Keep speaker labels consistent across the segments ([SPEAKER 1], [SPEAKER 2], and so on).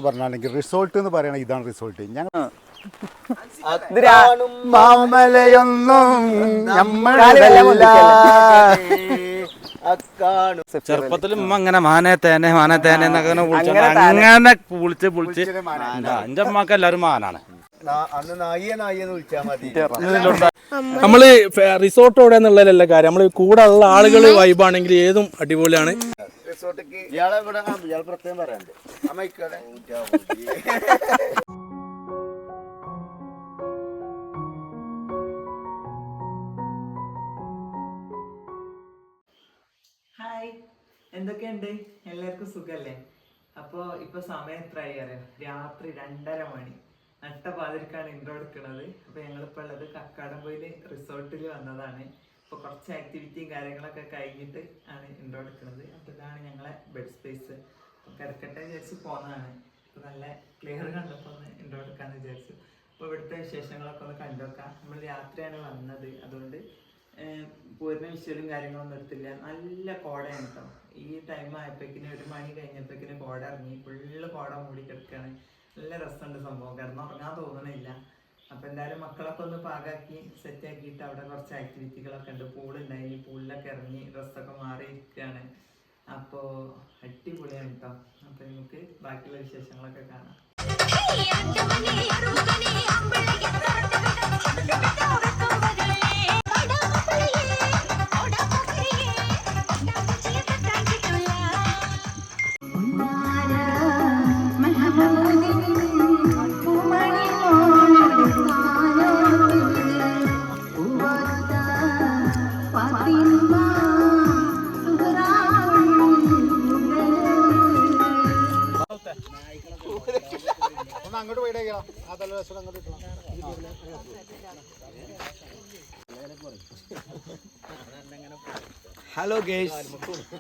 [SPEAKER 1] പറഞ്ഞാണെങ്കിൽ resort എന്ന് പറയണ ഇതാണ് റിസോർട്ട്. ഞങ്ങൾ മാമലയൊന്നും
[SPEAKER 2] ചെറുപ്പത്തിൽ അങ്ങനെ മാനേ തേനെ എന്നൊക്കെ അങ്ങനെ പൊളിച്ച് എന്റെ അമ്മക്ക് എല്ലാരും മാനാണ്.
[SPEAKER 3] നമ്മള് റിസോർട്ട് എവിടെ എന്നുള്ളതല്ല കാര്യം, നമ്മള് കൂടെ ഉള്ള ആളുകൾ വൈബാണെങ്കിൽ ഏതും അടിപൊളിയാണ്.
[SPEAKER 4] ഹായ്, എന്തൊക്കെയുണ്ട്? എല്ലാവർക്കും സുഖല്ലേ? അപ്പോൾ ഇപ്പോൾ സമയം എത്രയായി അറിയാം? രാത്രി 2:30 മണി. നട്ടപാതിരിക്കാണ് ഇൻട്രോ എടുക്കുന്നത്. അപ്പോൾ ഞങ്ങളിപ്പോൾ ഉള്ളത് കക്കാടംപൊയിൽ റിസോർട്ടിൽ വന്നതാണ്. ഇപ്പോൾ കുറച്ച് ആക്ടിവിറ്റിയും കാര്യങ്ങളൊക്കെ കഴിഞ്ഞിട്ട് ആണ് ഇൻട്രോ എടുക്കുന്നത്. അപ്പോൾ ഇതാണ് ഞങ്ങളെ ബെഡ് സ്പേസ്. അപ്പോൾ കിടക്കട്ടെ വിചാരിച്ച് പോകുന്നതാണ്. ഇപ്പോൾ നല്ല ക്ലിയർ കണ്ടപ്പോൾ ഒന്ന് ഇൻട്രോ എടുക്കാമെന്ന് വിചാരിച്ചു. അപ്പോൾ ഇവിടുത്തെ വിശേഷങ്ങളൊക്കെ ഒന്ന് കണ്ടുവെക്കാം. നമ്മൾ രാത്രിയാണ് വന്നത്, അതുകൊണ്ട് പൂർണ്ണ വിഷ്വലും കാര്യങ്ങളൊന്നും എടുത്തില്ല. നല്ല കോടയാണ് കേട്ടോ. ഈ ടൈം ആയപ്പോഴേക്കിന് 1 മണി കഴിഞ്ഞപ്പോഴേക്കിന് കോട ഇറങ്ങി. ഫുള്ള് കോട മൂടി കിടക്കുകയാണ്. നല്ല രസമുണ്ട് സംഭവം. കിടന്നുറങ്ങാൻ തോന്നണില്ല. അപ്പോൾ എന്തായാലും മക്കളൊക്കെ ഒന്ന് പാകാക്കി സെറ്റാക്കിയിട്ട് അവിടെ കുറച്ച് ആക്ടിവിറ്റികളൊക്കെ ഉണ്ട്. പൂളുണ്ടായി, പൂളിലൊക്കെ ഇറങ്ങി ഡ്രസ്സൊക്കെ മാറി ഇരിക്കുകയാണ്. അപ്പോൾ അടിപൊളിയാണ് കേട്ടോ. അപ്പോൾ നമുക്ക് ബാക്കിയുള്ള വിശേഷങ്ങളൊക്കെ കാണാം.
[SPEAKER 1] അങ്ങോട്ട് പോയിട്ടേക്കണം. ആ തലവശം അങ്ങോട്ട് ഇട്ടു.
[SPEAKER 2] ഹലോ ഗേസ്,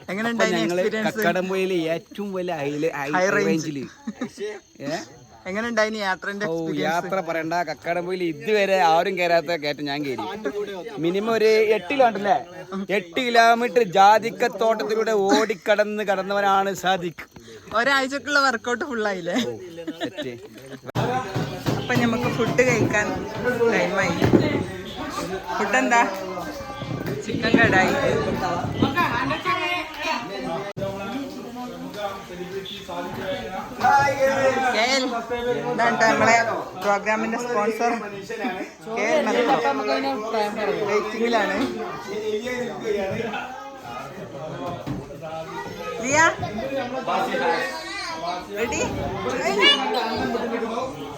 [SPEAKER 2] ഞങ്ങള് കക്കാടംപൊയില് ഏറ്റവും വലിയ ഹൈ റേഞ്ചില് യാത്ര പറയണ്ട. കക്കാടംപൊയിൽ ഇതുവരെ ആരും കയറാത്ത കയറ്റം ഞാൻ കയറി. മിനിമം ഒരു 8 കിലോമീറ്റർ 8 കിലോമീറ്റർ ജാതിക്കത്തോട്ടത്തിലൂടെ കടന്നവനാണ് സാദിഖ്.
[SPEAKER 4] ഒരാഴ്ചക്കുള്ള വർക്കൗട്ട് ഫുള്ളായില്ലേ? അപ്പൊ നമുക്ക് ഫുഡ് കഴിക്കാൻ ടൈമായി. ഫുഡ് എന്താ? ചിക്കൻ കടായി. നമ്മളെ പ്രോഗ്രാമിന്റെ സ്പോൺസർ വെയിറ്റിംഗിലാണ്.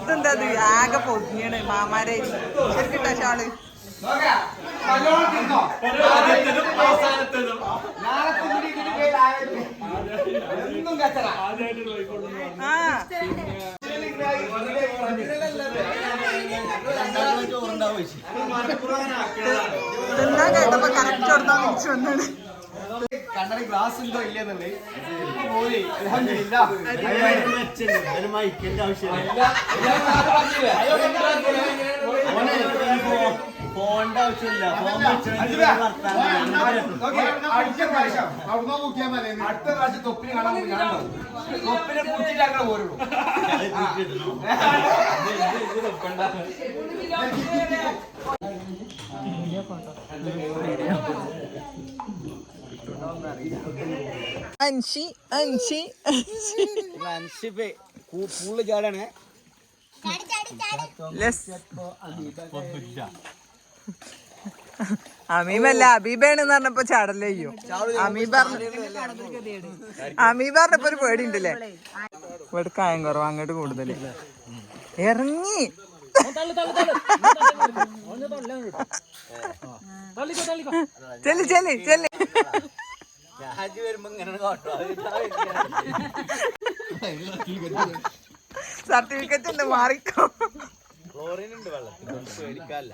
[SPEAKER 4] ഇതെന്താ ആകെ പൊതിയാണ് മാമാരെ. ശരിക്കിട്ടാ ഷാള് എന്താ കേട്ടപ്പോ കറക്റ്റ് കൊടുത്താൽ തിരിച്ചു വന്നാണ്.
[SPEAKER 2] കണ്ണട ഗ്ലാസ് ഉണ്ടോ ഇല്ലെന്നുണ്ട് ഫോണിന്റെ ആവശ്യമില്ല. അടുത്ത പ്രാവശ്യം തൊപ്പിന് കാണാൻ തൊപ്പിനെ കുടിച്ചിട്ട് അങ്ങനെ പോരുള്ളൂ. പൂള് ചാടാണ്.
[SPEAKER 4] അമീബല്ല അബീബാണെന്ന് പറഞ്ഞപ്പോ ചാടല്ലേ ചെയ്യോ? അമീബാറിനപ്പോ ഒരു പേടി ഉണ്ടല്ലേ? ഇവിടെ കായം കുറവ്, അങ്ങോട്ട് കൂടുതല് ഇറങ്ങി. ചെല്ലി ചെല്ലി ചെല്ലി. സർട്ടിഫിക്കറ്റ് ഉണ്ട്, മാറിക്കോ.
[SPEAKER 2] ക്ലോറിനുണ്ട് വെള്ളത്തിൽ, പേടിക്കാല്ല.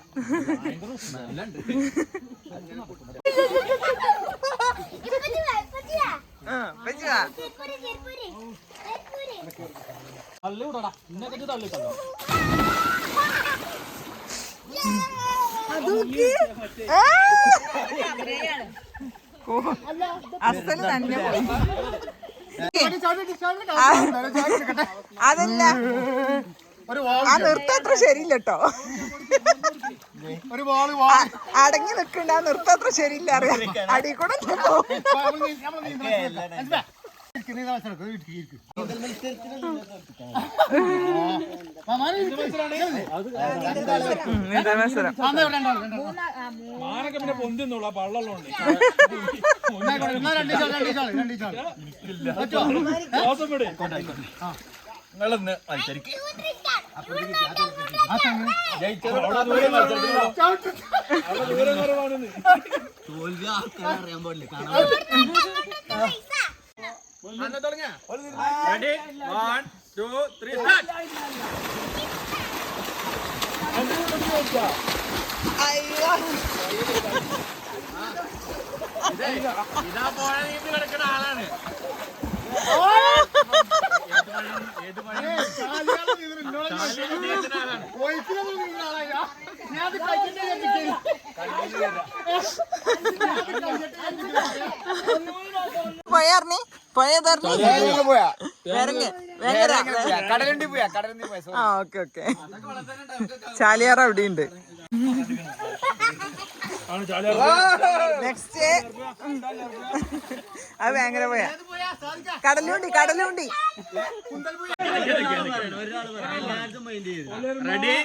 [SPEAKER 5] അസല് തന്നെ പോയി. അതല്ല ആ നൃത്തം അത്ര ശരിയില്ല കേട്ടോ. അടങ്ങി നിക്കണ്ട, ആ നൃത്തം അത്ര ശരിയില്ല. അറിയാം അടി കൂടെ
[SPEAKER 3] പിന്നെ പൊന്തിന്നോളൂ പള്ളുള്ളതുകൊണ്ട് നിങ്ങളൊന്ന് മത്സരിക്കും. ഇതാ പോണ നീന്തി കിടക്കുന്ന ആളാണ്.
[SPEAKER 5] പോയാർന്നേ പോയതറിഞ്ഞ
[SPEAKER 2] കടലുണ്ടി പോയാ കടലുണ്ടി പോയാ.
[SPEAKER 5] ആ ഓക്കെ ഓക്കെ. ചാലിയാർ അവിടെ ഉണ്ട്. നെക്സ്റ്റ് അത് ഭയങ്കര പോയാ കടലുണ്ടി കടലുണ്ടി.
[SPEAKER 3] റെഡി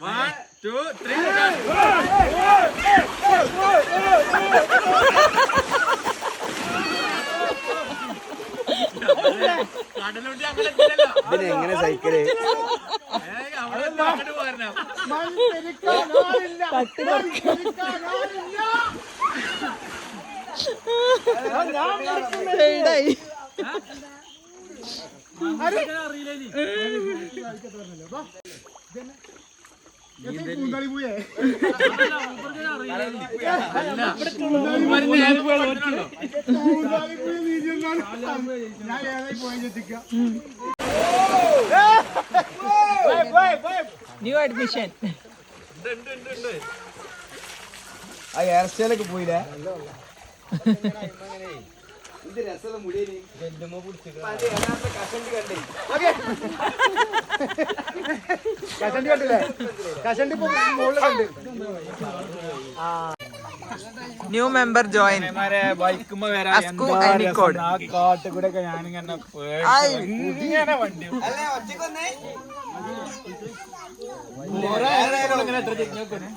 [SPEAKER 3] 1 2 3.
[SPEAKER 2] എങ്ങനെ സൈക്കിള്
[SPEAKER 5] ന്യൂ അഡ്മിഷൻ.
[SPEAKER 2] ആ ഹെയർ സ്റ്റൈലൊക്കെ പോയില്ലേ? ഇത് രസമുള്ള മുടിയേനി
[SPEAKER 1] കഷണ്ടി കണ്ടില്ലേ? കഷണ്ടി മുകളിൽ കണ്ട്.
[SPEAKER 5] New member join.
[SPEAKER 3] ബൈക്കുമ്പോ
[SPEAKER 5] അസ്കു അനിക്കോട്.
[SPEAKER 3] കാട്ടിൽ കൂടെ ഒക്കെ ഞാനിങ്ങനെ ഇങ്ങനെ വണ്ടി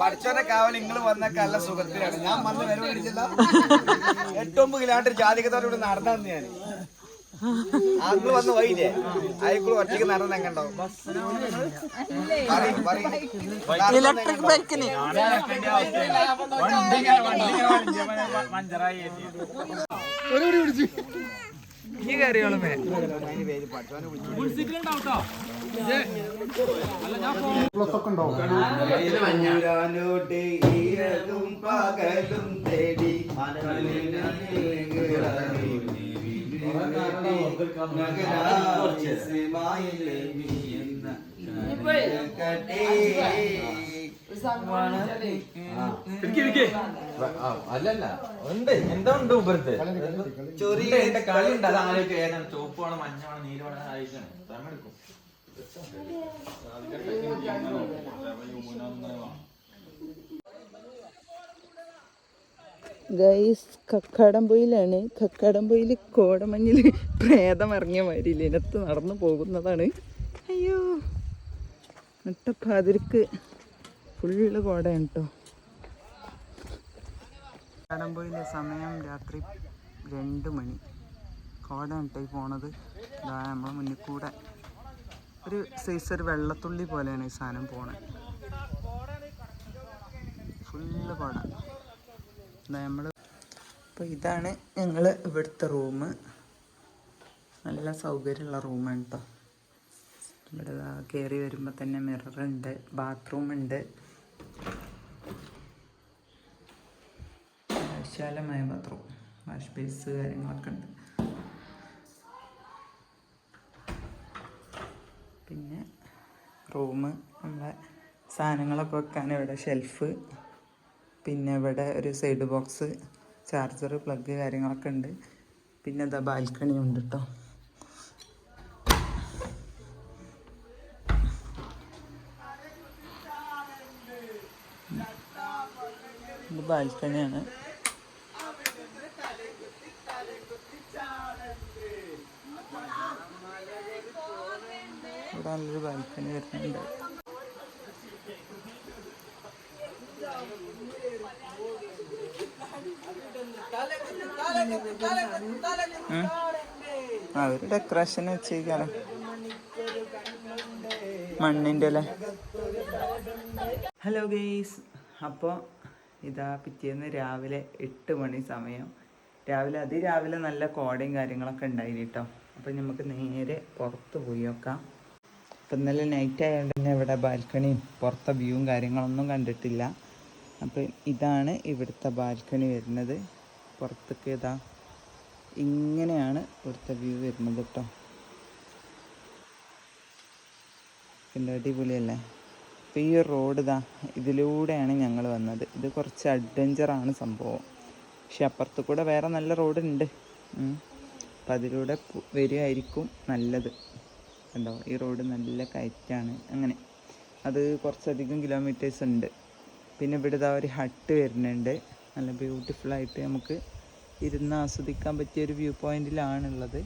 [SPEAKER 2] പഠിച്ചോനെ കാവൽ നിങ്ങൾ വന്നൊക്കെ നല്ല സുഖത്തിലാണ്. ഞാൻ വന്ന് വരവ് കഴിച്ചില്ല. 8-9 കിലോമീറ്റർ ജാതികത്തോടെ നടന്നു ഞാൻ. അന്ന് വന്ന് വൈകില്ലേ അയക്കൂടെ ഒറ്റയ്ക്ക് നടന്ന് എങ്ങണ്ടാവും?
[SPEAKER 5] ഇലക്ട്രിക് ബൈക്കിന് ഈ കറിയോളമേ
[SPEAKER 2] പകലും തേടി
[SPEAKER 6] അല്ലല്ല ഉണ്ട് എന്താ ഉണ്ട് ഉപരത്ത് ചെറിയ കളി ഉണ്ട്. അത് ആലോചിക്കും ഏതാണ് ചുവപ്പ് വേണം മഞ്ഞ വേണം നീല വേണം ആലോചിക്കണം. സമയെടുക്കും.
[SPEAKER 5] ഗൈസ് കക്കാടംപൊയിലാണ്. കക്കാടംപൊയിൽ കോടമഞ്ഞിൽ പ്രേതം ഇറങ്ങിയ മാതിരി ഇനത്ത് നടന്നു പോകുന്നതാണ്. അയ്യോ നട്ടപ്പാതിരിക്ക് ഫുള്ള് കോടയാണ് കേട്ടോ. കക്കാടംപൊയിലെ സമയം രാത്രി 2 മണി. കോടയാണ് കേട്ടോ ഈ പോണത്. ഇതാ നമ്മളെ മുന്നിൽ കൂടെ ഒരു സൈസ് ഒരു വെള്ളത്തുള്ളി പോലെയാണ് ഈ സാധനം പോണത്. ഫുള്ള് കോട. നമ്മൾ അപ്പോൾ ഇതാണ് ഞങ്ങൾ ഇവിടുത്തെ റൂം. നല്ല സൗകര്യമുള്ള റൂമാണ് കേട്ടോ. ഇവിടെ കയറി വരുമ്പോൾ തന്നെ മിററുണ്ട്, ബാത്റൂമുണ്ട്, വിശാലമായ ബാത്റൂം, വാഷ് ബേസ് കാര്യങ്ങളൊക്കെ ഉണ്ട്. പിന്നെ റൂം, നമ്മളെ സാധനങ്ങളൊക്കെ വെക്കാൻ ഇവിടെ ഷെൽഫ്, പിന്നെ ഇവിടെ ഒരു സൈഡ് ബോക്സ്, ചാർജർ പ്ലഗ് കാര്യങ്ങളൊക്കെ ഉണ്ട്. പിന്നെ ഇതാ ബാൽക്കണി ഉണ്ട് കേട്ടോ. ഇത് ബാൽക്കണിയാണ്. ഇവിടെ നല്ലൊരു ബാൽക്കണി വരുന്നുണ്ട്. ഒരു ഡെക്കറേഷൻ വെച്ചേക്കാരം മണ്ണിൻ്റെ അല്ലേ. ഹലോ ഗെയ്സ്, അപ്പോൾ ഇതാ പിറ്റേന്ന് രാവിലെ 8 മണി സമയം. അതിരാവിലെ നല്ല കോടയും കാര്യങ്ങളൊക്കെ ഉണ്ടായിന് കേട്ടോ. അപ്പം നമുക്ക് നേരെ പുറത്ത് പോയി നോക്കാം. അപ്പം ഇന്നലെ നൈറ്റ് ആയതുകൊണ്ട് തന്നെ ഇവിടെ ബാൽക്കണിയും പുറത്തെ വ്യൂവും കാര്യങ്ങളൊന്നും കണ്ടിട്ടില്ല. അപ്പം ഇതാണ് ഇവിടുത്തെ ബാൽക്കണി വരുന്നത്. പുറത്തേക്ക് ഇതാ ഇങ്ങനെയാണ് ഇവിടുത്തെ വ്യൂ വരുന്നത് കേട്ടോ. പിന്നെ അടിപൊളിയല്ലേ. അപ്പോൾ ഈ റോഡ് ഇതിലൂടെയാണ് ഞങ്ങൾ വന്നത്. ഇത് കുറച്ച് അഡ്വഞ്ചറാണ് സംഭവം. പക്ഷെ അപ്പുറത്ത് കൂടെ വേറെ നല്ല റോഡുണ്ട്. അപ്പം അതിലൂടെ വരികയായിരിക്കും നല്ലത്. കണ്ടോ, ഈ റോഡ് നല്ല കയറ്റാണ്. അങ്ങനെ അത് കുറച്ചധികം കിലോമീറ്റേഴ്സ് ഉണ്ട്. പിന്നെ ഇവിടെ ഒരു ഹട്ട് വരുന്നുണ്ട്. നല്ല ബ്യൂട്ടിഫുള്ളായിട്ട് നമുക്ക് ഇരുന്ന് ആസ്വദിക്കാൻ പറ്റിയൊരു വ്യൂ പോയിന്റിലാണുള്ളത്.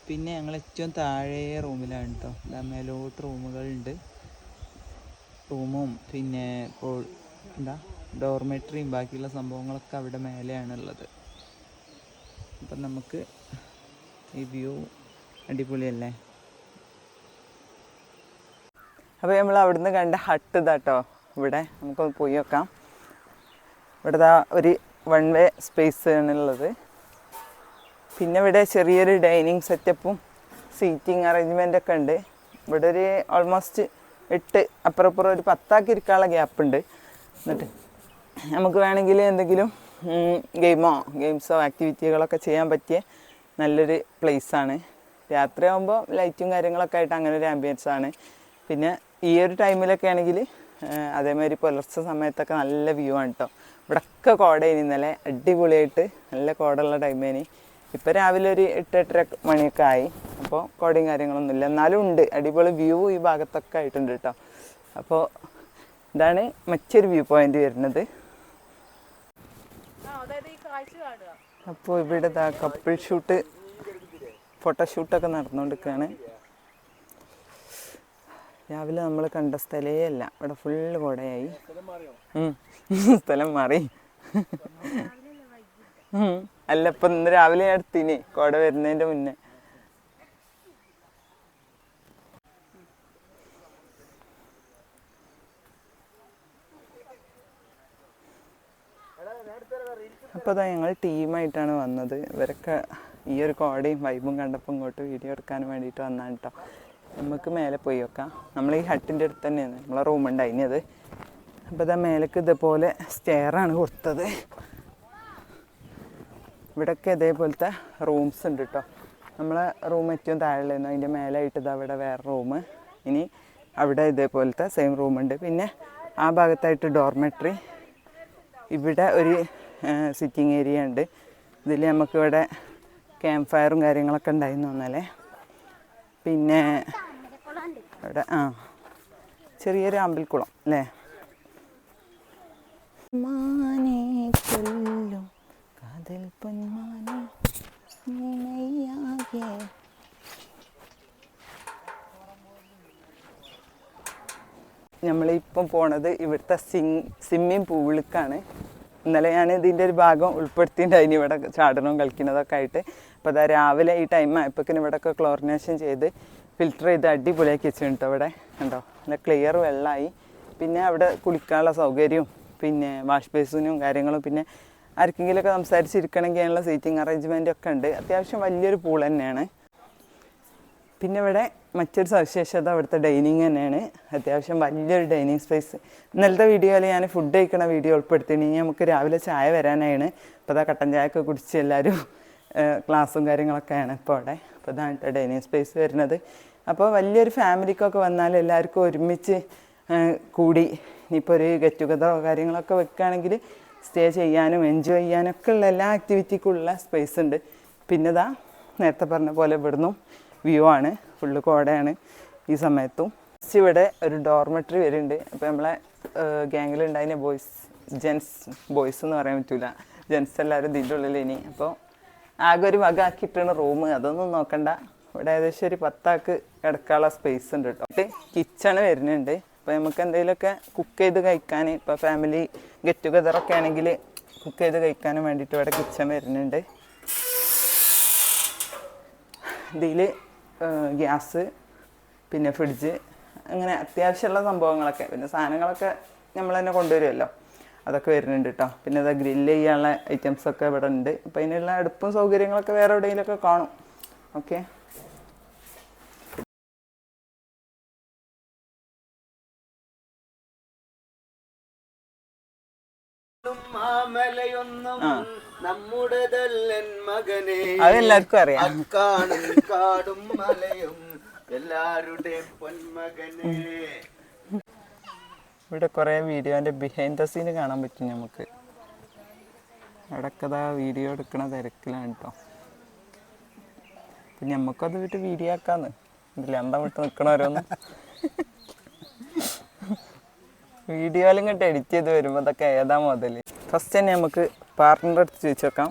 [SPEAKER 5] പിന്നെ ഞങ്ങൾ ഏറ്റവും താഴെ റൂമിലാണ് കേട്ടോ. മേലോട്ട് റൂമുകളുണ്ട്. റൂമും പിന്നെ ഡോർമെട്രിയും ബാക്കിയുള്ള സംഭവങ്ങളൊക്കെ അവിടെ മേലെയാണുള്ളത്. അപ്പം നമുക്ക് ഈ വ്യൂ അടിപൊളിയല്ലേ. അപ്പോൾ നമ്മൾ അവിടുന്ന് കണ്ട ഹട്ട് ഇതാട്ടോ. ഇവിടെ നമുക്കൊന്ന് പോയി നോക്കാം. ഇവിടെ ഒരു 1 വേ സ്പേസ് ആണുള്ളത്. പിന്നെ ഇവിടെ ചെറിയൊരു ഡൈനിങ് സെറ്റപ്പും സീറ്റിംഗ് അറേഞ്ച്മെൻ്റൊക്കെ ഉണ്ട്. ഇവിടെ ഒരു ഓൾമോസ്റ്റ് 8 അപ്പുറം ഒരു 10 ആക്കി ഇരിക്കാനുള്ള ഗ്യാപ്പ് ഉണ്ട്. എന്നിട്ട് നമുക്ക് വേണമെങ്കിൽ എന്തെങ്കിലും ഗെയിംസോ ആക്ടിവിറ്റികളൊക്കെ ചെയ്യാൻ പറ്റിയ നല്ലൊരു പ്ലേസാണ്. രാത്രിയാകുമ്പോൾ ലൈറ്റും കാര്യങ്ങളൊക്കെ ആയിട്ട് അങ്ങനെ ഒരു ആംബിയൻസ് ആണ്. പിന്നെ ഈ ഒരു ടൈമിലൊക്കെ ആണെങ്കിൽ അതേമാതിരി പുലർച്ചെ സമയത്തൊക്കെ നല്ല വ്യൂ ആണ് കേട്ടോ. ഇവിടെയൊക്കെ കോടയിനി ഇന്നലെ അടിപൊളിയായിട്ട് നല്ല കോടയുള്ള ടൈമേനി. ഇപ്പോൾ രാവിലെ ഒരു 8-8:30 മണിയൊക്കെ ആയി. അപ്പോൾ കോടയും കാര്യങ്ങളൊന്നുമില്ല, എന്നാലും ഉണ്ട് അടിപൊളി വ്യൂ ഈ ഭാഗത്തൊക്കെ ആയിട്ടുണ്ട് കേട്ടോ. അപ്പോൾ ഇതാണ് മറ്റൊരു വ്യൂ പോയിന്റ് വരുന്നത്. അപ്പോൾ ഇവിടെ കപ്പിൾ ഷൂട്ട് ഫോട്ടോഷൂട്ടൊക്കെ നടന്നുകൊണ്ടിരിക്കുകയാണ്. രാവിലെ നമ്മൾ കണ്ട സ്ഥലേ അല്ല, ഇവിടെ ഫുള്ള് കോടയായി. സ്ഥലം മാറി. അല്ല, ഇപ്പം ഇന്ന് രാവിലെ അടുത്തിന് കോട വരുന്നതിൻ്റെ മുന്നേ. അപ്പോൾ അതാ ഞങ്ങൾ ടീമായിട്ടാണ് വന്നത്. ഇവരൊക്കെ ഈ ഒരു കോടയും വൈബും കണ്ടപ്പോൾ ഇങ്ങോട്ട് വീഡിയോ എടുക്കാൻ വേണ്ടിയിട്ട് വന്നാണ് കേട്ടോ. നമുക്ക് മേലെ പോയി വെക്കാം. നമ്മൾ ഈ ഹട്ടിൻ്റെ അടുത്ത് തന്നെയാണ് നമ്മളെ റൂമുണ്ടായിരുന്നത്. അപ്പോൾ ഇതാ മേലേക്ക് ഇതേപോലെ സ്റ്റെയറാണ് കൊടുത്തത്. ഇവിടെയൊക്കെ ഇതേപോലത്തെ റൂംസ് ഉണ്ട് കേട്ടോ. നമ്മളെ റൂം ഏറ്റവും താഴെയായിരുന്നു, അതിൻ്റെ മേലായിട്ട് ഇതാ അവിടെ വേറെ റൂം. ഇനി അവിടെ ഇതേപോലത്തെ സെയിം റൂമുണ്ട്. പിന്നെ ആ ഭാഗത്തായിട്ട് ഡോർമെട്രി. ഇവിടെ ഒരു സിറ്റിംഗ് ഏരിയ ഉണ്ട്. ഇതിൽ നമുക്കിവിടെ ക്യാമ്പ് ഫയറും കാര്യങ്ങളൊക്കെ ഉണ്ടായിരുന്നു ഇന്നലെ. പിന്നെ ഇവിടെ ചെറിയൊരു അമ്പൽക്കുളം അല്ലേ. മാനേ കൊല്ലും കാതൽ പൊന്മാനേ നിനയാകെ. നമ്മളിപ്പം പോണത് ഇവിടുത്തെ സ്വിമ്മിങ് പൂളിലേക്കാണ്. ഇന്നലെ ഞാൻ ഇതിൻ്റെ ഒരു ഭാഗം ഉൾപ്പെടുത്തിയിട്ടുണ്ടായിന് ഇവിടെ ചാടണവും കളിക്കുന്നതൊക്കെ ആയിട്ട്. അപ്പോൾ അതാ രാവിലെ ഈ ടൈം ആയപ്പോഴേക്കിന് ഇവിടെയൊക്കെ ക്ലോറിനേഷൻ ചെയ്ത് ഫിൽറ്റർ ചെയ്ത് അടിപൊളിയാക്കി വെച്ചിട്ടുണ്ട്. അവിടെ കണ്ടോ, നല്ല ക്ലിയർ വെള്ളമായി. പിന്നെ അവിടെ കുളിക്കാനുള്ള സൗകര്യവും പിന്നെ വാഷ് ബേസിനും കാര്യങ്ങളും പിന്നെ ആർക്കെങ്കിലുമൊക്കെ സംസാരിച്ചിരിക്കണമെങ്കിൽ അതിനുള്ള സീറ്റിംഗ് അറേഞ്ച്മെൻറ്റൊക്കെ ഉണ്ട്. അത്യാവശ്യം വലിയൊരു പൂൾ തന്നെയാണ്. പിന്നെ ഇവിടെ മറ്റൊരു സവിശേഷത ഇവിടുത്തെ ഡൈനിങ് തന്നെയാണ്. അത്യാവശ്യം വലിയൊരു ഡൈനിങ് സ്പേസ്. ഇന്നലത്തെ വീഡിയോയിൽ ഞാൻ ഫുഡ് കഴിക്കണ വീഡിയോ ഉൾപ്പെടുത്തിയിട്ടുണ്ടെങ്കിൽ നമുക്ക് രാവിലെ ചായ വരാനാണ്. ഇപ്പോൾ അതാ കട്ടൻ ചായ ഒക്കെ കുടിച്ച് എല്ലാവരും ക്ലാസ്സും കാര്യങ്ങളൊക്കെയാണ് ഇപ്പോൾ അവിടെ. അപ്പോൾ ഇതാണ് ഡൈനിങ് സ്പേസ് വരുന്നത്. അപ്പോൾ വലിയൊരു ഫാമിലിക്കൊക്കെ വന്നാൽ എല്ലാവർക്കും ഒരുമിച്ച് കൂടി ഇനിയിപ്പോൾ ഒരു ഗെറ്റ് ടുഗതറോ കാര്യങ്ങളൊക്കെ വെക്കുകയാണെങ്കിൽ സ്റ്റേ ചെയ്യാനും എൻജോയ് ചെയ്യാനൊക്കെ ഉള്ള എല്ലാ ആക്ടിവിറ്റിക്കുള്ള സ്പേസ് ഉണ്ട്. പിന്നെ ഇതാ നേരത്തെ പറഞ്ഞ പോലെ ഇവിടുന്നും വ്യൂ ആണ്, ഫുള്ള് കോടയാണ് ഈ സമയത്തും. ഇവിടെ ഒരു ഡോർമെട്രി വരുന്നുണ്ട്. അപ്പോൾ നമ്മളെ ഗ്യാങ്ങിലുണ്ടായിരുന്ന ബോയ്സ് എന്ന് പറയാൻ പറ്റില്ല, ജെൻസ് എല്ലാവരും ഇതിൻ്റെ ഉള്ളിൽ ഇനി. അപ്പോൾ ആകെ ഒരു വക ആക്കിയിട്ടാണ് റൂം, അതൊന്നും നോക്കണ്ട. ഇവിടെ ഏകദേശം ഒരു 10 ആൾക്ക് കിടക്കാനുള്ള സ്പേസ് ഉണ്ട് കേട്ടോ. കിച്ചണ് വരുന്നുണ്ട്. അപ്പോൾ നമുക്ക് എന്തെങ്കിലുമൊക്കെ കുക്ക് ചെയ്ത് കഴിക്കാൻ, ഇപ്പോൾ ഫാമിലി ഗെറ്റ് ടുഗദറൊക്കെ ആണെങ്കിൽ കുക്ക് ചെയ്ത് കഴിക്കാനും വേണ്ടിയിട്ട് ഇവിടെ കിച്ചൺ വരുന്നുണ്ട്. ഇതിൽ ഗ്യാസ്, പിന്നെ ഫ്രിഡ്ജ്, അങ്ങനെ അത്യാവശ്യമുള്ള സംഭവങ്ങളൊക്കെ, പിന്നെ സാധനങ്ങളൊക്കെ നമ്മൾ തന്നെ കൊണ്ടുവരുമല്ലോ, അതൊക്കെ വരുന്നുണ്ട് കേട്ടോ. പിന്നെ അത് ഗ്രില്ല് ചെയ്യാനുള്ള ഐറ്റംസൊക്കെ ഇവിടെ ഉണ്ട്. അപ്പോൾ അതിനുള്ള അടുപ്പും സൗകര്യങ്ങളൊക്കെ വേറെ എവിടെയെങ്കിലുമൊക്കെ കാണും. ഓക്കെ, അതെല്ലാവർക്കും അറിയാം.
[SPEAKER 2] കാടും മലയും എല്ലാവരുടെയും പൊന്മകനെ.
[SPEAKER 5] ഇവിടെ കുറേ വീഡിയോൻ്റെ ബിഹൈൻഡ് ദ സീൻ കാണാൻ പറ്റും നമുക്ക്. ഇടയ്ക്കതാ വീഡിയോ എടുക്കണ തിരക്കിലാണ് കേട്ടോ. പിന്നെ നമുക്കത് വിട്ട് വീഡിയോ ആക്കാന്ന് ഇതിൽ എന്താ വിട്ട് നിൽക്കണവരൊന്നും വീഡിയോയിലും ഇങ്ങോട്ട് എഡിറ്റ് ചെയ്ത് വരുമ്പോൾ അതൊക്കെ ഏതാ മുതൽ. ഫസ്റ്റ് തന്നെ നമുക്ക് പാർട്ട്ണറുടെ അടുത്ത് ചോദിച്ചു നോക്കാം,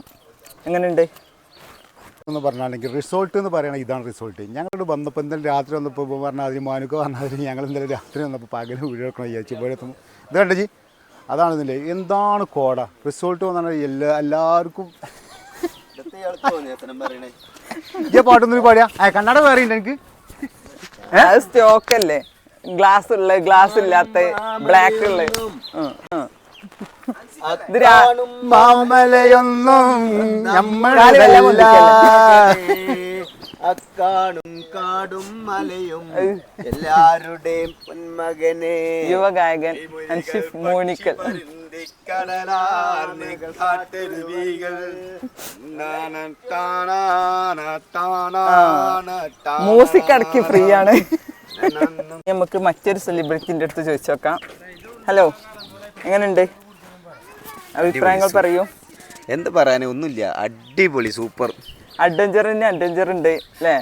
[SPEAKER 5] എങ്ങനെയുണ്ട്
[SPEAKER 1] എന്ന് പറഞ്ഞാണെങ്കിൽ റിസോർട്ട് എന്ന് പറയണത് ഇതാണ് റിസോർട്ട്. ഞങ്ങളോട് വന്നപ്പോൾ എന്തായാലും രാത്രി വന്നപ്പോൾ പറഞ്ഞാൽ അതിന് മാനുക്ക പറഞ്ഞാൽ ഞങ്ങൾ എന്തായാലും രാത്രി വന്നപ്പോൾ പകല് വീഡിയോ എടുക്കണം വിചാരിച്ചു. ഇവിടെ എത്തുമ്പോൾ ഇത് കണ്ടേ ജി, അതാണ് ഇതില്ലേ എന്താണ് കോട. റിസോർട്ട് വന്നാൽ എല്ലാവർക്കും ഈ പാട്ടൊന്നും പാടിയാ കണ്ണട വേറെയുണ്ട് എനിക്ക്.
[SPEAKER 5] സ്റ്റോക്ക് അല്ലേ, ഗ്ലാസ് ഉള്ള ഗ്ലാസ് ഇല്ലാത്ത ബ്ലാക്ക് ഉള്ള
[SPEAKER 1] മാമലയൊന്നും
[SPEAKER 2] അക്കാടും കാടും മലയും എല്ലാവരുടെയും പൊന്മകനെ.
[SPEAKER 5] യുവഗായകൻ അൻഷിഫ് മോണിക്കൽ. മ്യൂസിക് അടക്കി ഫ്രീ ആണ്. നമുക്ക് മറ്റൊരു സെലിബ്രിറ്റിന്റെ അടുത്ത് ചോദിച്ചു നോക്കാം. ഹലോ, എങ്ങനെയുണ്ട്, അഭിപ്രായങ്ങൾ പറയൂ.
[SPEAKER 2] എന്ത് പറയാനേ, ഒന്നുമില്ല, അടിപൊളി സൂപ്പർ.
[SPEAKER 5] അഡ്വഞ്ചറിന് അഡ്വഞ്ചർ ഉണ്ട് അല്ലേ?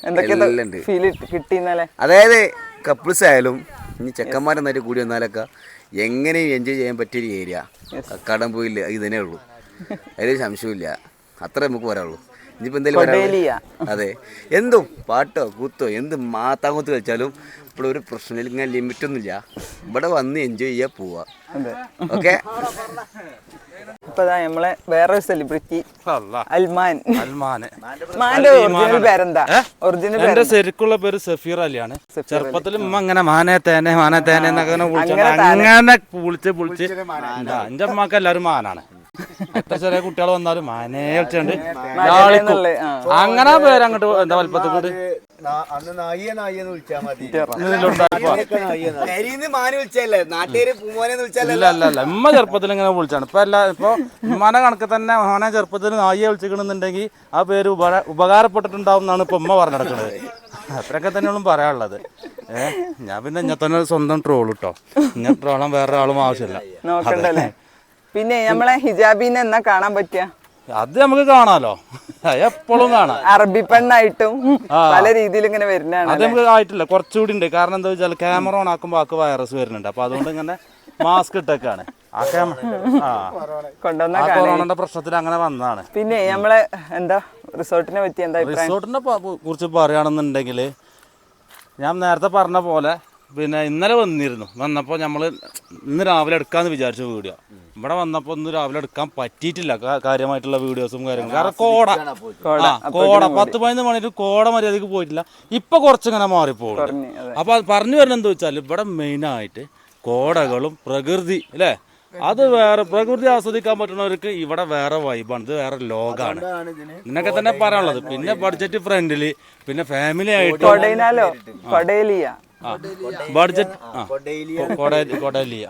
[SPEAKER 5] എന്തൊക്കെ ഫീൽ കിട്ടിയെന്നാലേ.
[SPEAKER 2] അതായത് കപ്പിൾസ് ആയാലും ഇനി ചെക്കന്മാരെന്നായിട്ട് കൂടി വന്നാലൊക്കെ എങ്ങനെയും എൻജോയ് ചെയ്യാൻ പറ്റിയൊരു ഏരിയ കക്കാടംപൊയിൽ ഇത് തന്നെ ഉള്ളൂ, അതിലൊരു സംശയമില്ല. അത്ര നമുക്ക് പറയാനുള്ളൂ. ഇനിയിപ്പോൾ എന്തെങ്കിലും അതെ, എന്തും പാട്ടോ കൂത്തോ എന്ത് മാത്താങ്കൂത്ത് കളിച്ചാലും ഇവിടെ ഒരു പ്രശ്നമില്ല, ഇങ്ങനെ ലിമിറ്റൊന്നുമില്ല. ഇവിടെ വന്ന് എൻജോയ് ചെയ്യാൻ പോവാ. ഓക്കെ,
[SPEAKER 5] ഇപ്പൊ നമ്മളെ വേറൊരു സെലിബ്രിറ്റി അൽമാൻ.
[SPEAKER 3] എന്റെ ശരിക്കുള്ള പേര് സഫീർ അലിയാണ്. ചെറുപ്പത്തിൽ ഉമ്മ അങ്ങനെ മാനേ തേനെ എന്നൊക്കെ അങ്ങനെ വിളിച്ച് എന്റെ അമ്മക്ക് എല്ലാവരും മാനാണ്. എത്ര ചെറിയ കുട്ടികൾ വന്നാലും മാനേ വിളിച്ചുണ്ട് അങ്ങനെ പേര് അങ്ങോട്ട് എന്താ വലുപ്പത്തിൽ കൂടി അല്ല ഉമ്മ ചെറുപ്പത്തിൽ ഇങ്ങനെ വിളിച്ചാണ്. ഇപ്പൊ ഉമ്മാനെ കണക്ക് തന്നെ മോനെ ചെറുപ്പത്തിൽ നായിയെ വിളിച്ചിട്ടുണ്ടെങ്കിൽ ആ പേര് ഉപകാരപ്പെട്ടിട്ടുണ്ടാവും എന്നാണ് ഇപ്പൊ ഉമ്മ പറഞ്ഞു നടക്കുന്നത്. അത്രയൊക്കെ തന്നെയാണ് പറയാനുള്ളത്. ഞാൻ പിന്നെ ഇങ്ങനെ തന്നെ സ്വന്തം ട്രോൾ കിട്ടോ, ഇങ്ങനെ ട്രോളാൻ വേറെ ആളും ആവശ്യമില്ല.
[SPEAKER 5] പിന്നെ നമ്മളെ ഹിജാബിനെ എന്നാ കാണാൻ പറ്റിയ?
[SPEAKER 3] അത് നമുക്ക് കാണാലോ, എപ്പോഴും കാണാം.
[SPEAKER 5] അറബി പെണ്ണായിട്ടും പല രീതിയിൽ ഇങ്ങനെ വരുന്നതാണ്.
[SPEAKER 3] അത് നമുക്ക് ആയിട്ടില്ല, കുറച്ചുകൂടി ഉണ്ട്. കാരണം എന്താ വെച്ചാൽ ക്യാമറ ഓൺ ആക്കുമ്പോൾ ആക്ക് വൈറസ് വരുന്നുണ്ട്. അപ്പൊ അതുകൊണ്ട് ഇങ്ങനെ മാസ്ക് ഇട്ടൊക്കെയാണ്. ആ കൊറോണയുടെ പ്രശ്നത്തിൽ അങ്ങനെ വന്നതാണ്.
[SPEAKER 5] പിന്നെ നമ്മളെ എന്താ റിസോർട്ടിനെ പറ്റി എന്താ?
[SPEAKER 3] റിസോർട്ടിനെ കുറിച്ച് പറയുകയാണെന്നുണ്ടെങ്കിൽ ഞാൻ നേരത്തെ പറഞ്ഞ പോലെ പിന്നെ ഇന്നലെ വന്നപ്പോൾ നമ്മൾ ഇന്ന് രാവിലെ എടുക്കാമെന്ന് വിചാരിച്ച വീഡിയോ ഇവിടെ വന്നപ്പോൾ ഇന്ന് രാവിലെ എടുക്കാൻ പറ്റിയിട്ടില്ല, കാര്യമായിട്ടുള്ള വീഡിയോസും കാര്യങ്ങളും. കാരണം കോട 10-15 മണിക്ക് കോട മര്യാദക്ക് പോയിട്ടില്ല. ഇപ്പൊ കുറച്ചിങ്ങനെ മാറിപ്പോകും. അപ്പൊ പറഞ്ഞു വരുന്നത് എന്താ വെച്ചാൽ ഇവിടെ മെയിനായിട്ട് കോടകളും പ്രകൃതി അല്ലേ, അത് വേറെ പ്രകൃതി ആസ്വദിക്കാൻ പറ്റുന്നവർക്ക് ഇവിടെ വേറെ വൈബാണ്, ഇത് വേറെ ലോകമാണ്. ഇതിനൊക്കെ തന്നെ പറയാനുള്ളത്. പിന്നെ ബഡ്ജറ്റ് ഫ്രണ്ട്ലി, പിന്നെ ഫാമിലി ആയിട്ട് ബഡ്ജറ്റ് കൊടലിയ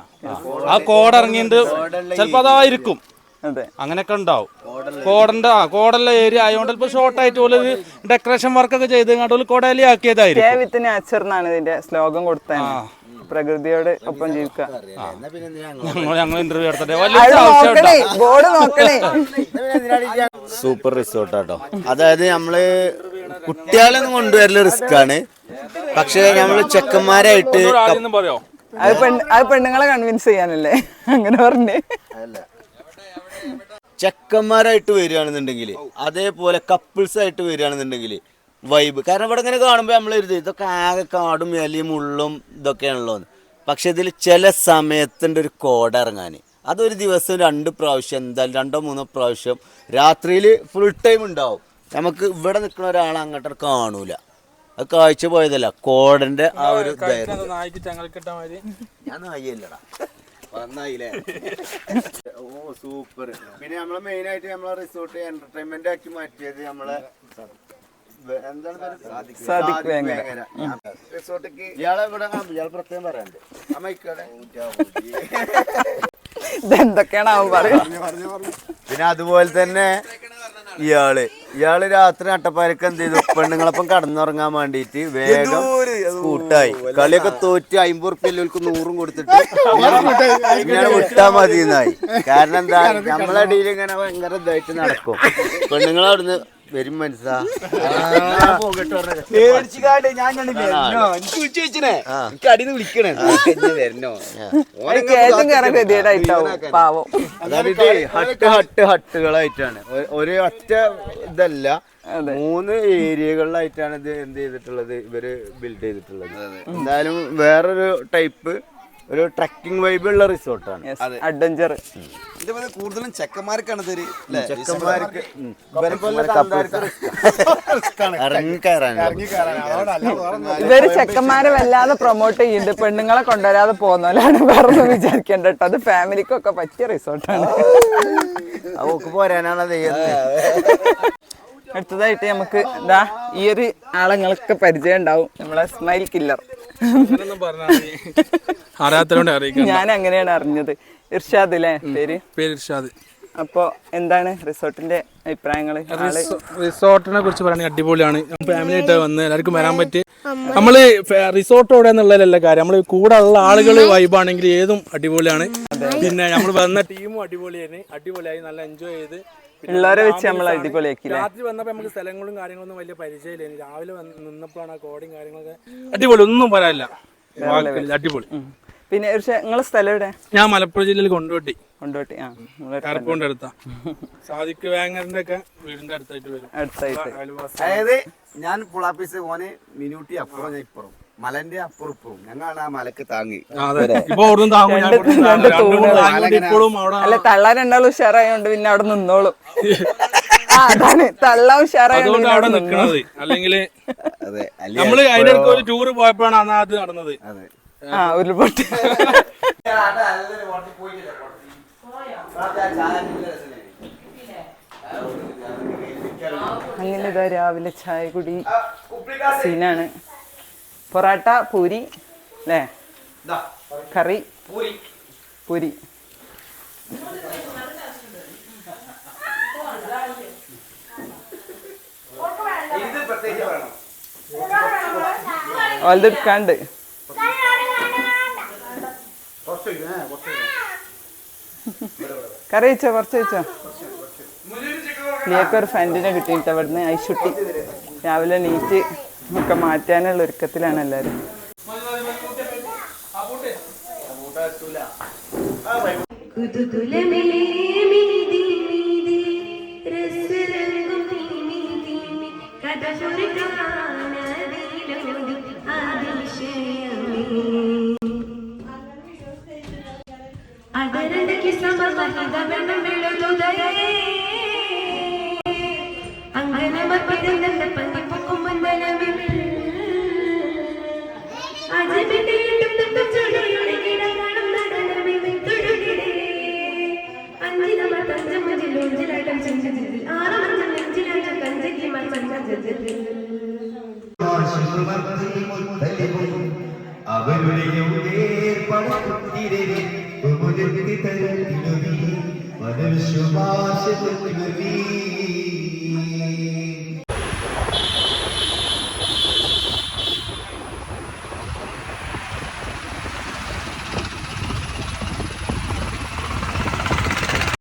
[SPEAKER 3] ആ കോട ഇറങ്ങിയിട്ട് ചിലപ്പോ അതായിരിക്കും
[SPEAKER 5] അതെ.
[SPEAKER 3] അങ്ങനെയൊക്കെ ഉണ്ടാവും. കോടല്ല ഏരിയ ആയതുകൊണ്ട് ഇപ്പൊ ഷോർട്ടായിട്ട് പോലെ ഡെക്കറേഷൻ വർക്കൊക്കെ ചെയ്ത് കണ്ടു കോടലി ആക്കിയതായിരിക്കും.
[SPEAKER 5] കെ വിത്ത് നാച്ചർ എന്നാണ് ഇതിന്റെ സ്ലോഗൻ കൊടുത്തത്. പ്രകൃതിയോട് ഒപ്പം ജീവിക്കുക.
[SPEAKER 3] ഞങ്ങൾ ഇന്റർവ്യൂ എടുത്തിട്ട് വലിയ ആവശ്യം.
[SPEAKER 5] ബോർഡ് നോക്കണേ.
[SPEAKER 7] സൂപ്പർ റിസോർട്ടാട്ടോ. അതായത് നമ്മള് കുട്ടികളൊന്നും കൊണ്ടുവരല് റിസ്ക് ആണ്. പക്ഷെ നമ്മള് ചെക്കന്മാരായിട്ട്
[SPEAKER 3] പറയോ
[SPEAKER 5] അത് പെണ്ണുങ്ങളെ കൺവിൻസ് ചെയ്യാനല്ലേ അങ്ങനെ പറഞ്ഞേ.
[SPEAKER 7] ചെക്കന്മാരായിട്ട് വരികയാണെന്നുണ്ടെങ്കിൽ, അതേപോലെ കപ്പിൾസ് ആയിട്ട് വരികയാണെന്നുണ്ടെങ്കിൽ വൈബ്. കാരണം ഇവിടെ ഇങ്ങനെ കാണുമ്പോൾ നമ്മൾ എഴുതി ഇതൊക്കെ ആകെ കാടും ഇലയും മുള്ളും ഇതൊക്കെയാണല്ലോ. പക്ഷെ ഇതിൽ ചില സമയത്തിൻ്റെ ഒരു കോട ഇറങ്ങാൻ അതൊരു ദിവസം 2 പ്രാവശ്യം എന്തായാലും 2-3 പ്രാവശ്യം രാത്രിയിൽ ഫുൾ ടൈം ഉണ്ടാവും. നമുക്ക് ഇവിടെ നിൽക്കുന്ന ഒരാൾ അങ്ങോട്ട് കാണൂല. അത് കാഴ്ച പോയതല്ല, കോടന്റെ ആ ഒരു ഞാൻ നായില്ലടാ വന്നായില്ലേ. ഓ സൂപ്പർ. പിന്നെ നമ്മളെ മെയിൻ ആയിട്ട് നമ്മളെ റിസോർട്ട് എന്റർടൈൻമെന്റ് ആക്കി മാറ്റിയത് നമ്മളെ റിസോർട്ടിക്ക് ഇയാളെ ഇവിടെ ഇയാൾ പ്രത്യേകം പറയാണ്ട്
[SPEAKER 5] ഇതെന്തൊക്കെയാണ് അവൻ പറയുന്നത്.
[SPEAKER 7] പിന്നെ അതുപോലെ തന്നെ ഇയാള് രാത്രി നട്ടപ്പാരക്ക് എന്ത് ചെയ്തു, പെണ്ണുങ്ങളൊപ്പം കടന്നുറങ്ങാൻ വേണ്ടിട്ട് വേഗം കൂട്ടായി കളിയൊക്കെ തോറ്റ് 50 ഉറുപ്പിയല്ലോർക്ക് 100 കൊടുത്തിട്ട് ഇങ്ങനെ വിട്ടാ മതി എന്നായി. കാരണം എന്താ, നമ്മളെ അടിയിൽ ഇങ്ങനെ ഭയങ്കര ഇതായിട്ട് നടക്കും. പെണ്ണുങ്ങളവിടുന്ന് വരും മനസ്സാ ഹട്ടുകളായിട്ടാണ്. ഒരു ഒറ്റ ഇതല്ല, 3 ഏരിയകളിലായിട്ടാണ് ഇത് എന്ത് ചെയ്തിട്ടുള്ളത്, ഇവര് ബിൽഡ് ചെയ്തിട്ടുള്ളത്. എന്തായാലും വേറൊരു ടൈപ്പ് ഒരു ട്രക്കിംഗ് വൈബ് ഉള്ള റിസോർട്ടാണ്.
[SPEAKER 5] അഡ്വഞ്ചർ
[SPEAKER 2] കൂടുതലും ചെക്കന്മാർക്കാണ്
[SPEAKER 5] ഇവര് ചെക്കന്മാരെ വല്ലാതെ പ്രൊമോട്ട് ചെയ്യുന്നുണ്ട്, പെണ്ണുങ്ങളെ കൊണ്ടുവരാതെ പോകുന്നവരാണ്. വേറൊന്നും വിചാരിക്കേണ്ട കേട്ടോ, അത് ഫാമിലിക്കൊക്കെ പറ്റിയ റിസോർട്ടാണ്.
[SPEAKER 7] അവക്ക് പോരാനാണ്.
[SPEAKER 5] അടുത്തതായിട്ട് നമുക്ക് ഇതാ ഈ ഒരു ആളെങ്ങളൊക്കെ പരിചയം ഉണ്ടാവും, നമ്മളെ സ്മൈൽ കില്ലർ. ഞാൻ അങ്ങനെയാണ് അറിഞ്ഞത്. ഇർഷാദ് അല്ലേ പേര്?
[SPEAKER 8] ഇർഷാദ്.
[SPEAKER 5] അപ്പൊ എന്താണ് റിസോർട്ടിന്റെ അഭിപ്രായങ്ങൾ?
[SPEAKER 8] റിസോർട്ടിനെ കുറിച്ച് പറയുകയാണെങ്കിൽ അടിപൊളിയാണ്. ഫാമിലി ആയിട്ട് വന്ന് എല്ലാവർക്കും വരാൻ പറ്റി. നമ്മള് റിസോർട്ട് എവിടെ എന്നുള്ളതല്ല കാര്യം, നമ്മള് കൂടെ ഉള്ള ആളുകൾ വൈബാണെങ്കിൽ ഏതും അടിപൊളിയാണ്. പിന്നെ നമ്മൾ വന്ന ടീമും അടിപൊളിയായി നല്ല എൻജോയ് ചെയ്ത്
[SPEAKER 5] ഉള്ളവരെ വെച്ച് നമ്മൾ അടിപൊളിയാക്കി.
[SPEAKER 8] രാത്രി വന്നപ്പോൾ നമുക്ക് സ്ഥലങ്ങളും കാര്യങ്ങളൊന്നും വലിയ പരിചയമില്ല. രാവിലെ നിന്നപ്പോഴാണ് ആ കോടയും കാര്യങ്ങളൊക്കെ അടിപൊളി, ഒന്നും പറയാനില്ല, അടിപൊളി.
[SPEAKER 5] പിന്നെ നിങ്ങളെ സ്ഥലം എവിടെ?
[SPEAKER 8] ഞാൻ മലപ്പുറം ജില്ലയിൽ കൊണ്ടോട്ടി.
[SPEAKER 5] കറുപ്പൂന്റെ
[SPEAKER 8] അടുത്താ. സാദിഖ് വേങ്ങറിന്റെ ഒക്കെ വീടിന്റെ അടുത്തായിട്ട് വരും.
[SPEAKER 7] അതായത് ഞാൻ പുളാപ്പീസ് പോനെ മിനൂട്ടി അപ്പുറം ഞാൻ ഇപ്പുറം മലന്റെ അപ്പുറപ്പുറം ഞങ്ങളാണ് ആ മലക്ക് താങ്ങി.
[SPEAKER 5] അല്ല തള്ള രണ്ടാളും ഉഷാറായോണ്ട് പിന്നെ അവിടെ നിന്നോളും. അതാണ് തള്ള ഉഷാറായോണ്ട്
[SPEAKER 8] അവിടെ നിക്കണത്. അല്ലെങ്കിൽ നമ്മള് അതിന്റെ അടുത്ത് ഒരു ടൂറ് പോയപ്പോഴാണ് അത് നടന്നത്.
[SPEAKER 5] ഉരുൾപൊട്ടി. അങ്ങനെ ഇതാ രാവിലെ ചായ കുടി സീനാണ്. പൊറാട്ട, പൂരി അല്ലേ, കറി, പൂരി. വലുതെടുക്കാണ്ട് കറി വെച്ചോ, കുറച്ച് വെച്ചോ. ലിയൊക്കെ ഫ്രണ്ടിനെ കിട്ടിയിട്ട് അവിടുന്ന് ഐശുട്ടി രാവിലെ നീറ്റ് ഒക്കെ മാറ്റാനുള്ള ഒരുക്കത്തിലാണ് എല്ലാവരും.
[SPEAKER 9] അങ്ങനെ പന്നിപ്പൊക്കും
[SPEAKER 10] മനുഷ്യഭാഷ